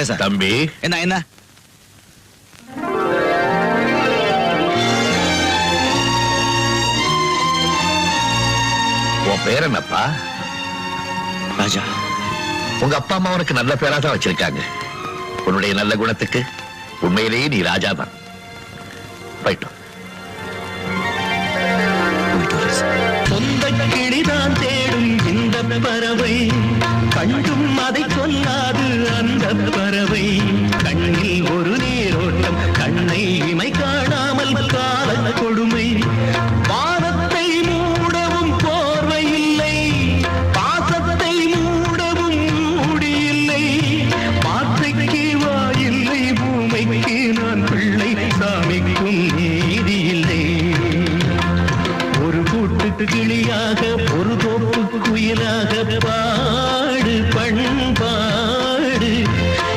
தம்பி என்ன உன் பேர் என்னப்பா? ராஜா. உங்க அப்பா அம்மா உனக்கு நல்ல பேரா தான் வச்சிருக்காங்க. உன்னுடைய நல்ல குணத்துக்கு உண்மையிலேயே நீ ராஜா தான். போயிட்டோம். சொந்த கிளிதான் தேடும் இந்த பறவை, கண்டும் அதை சொல்லாது அந்த பறவை.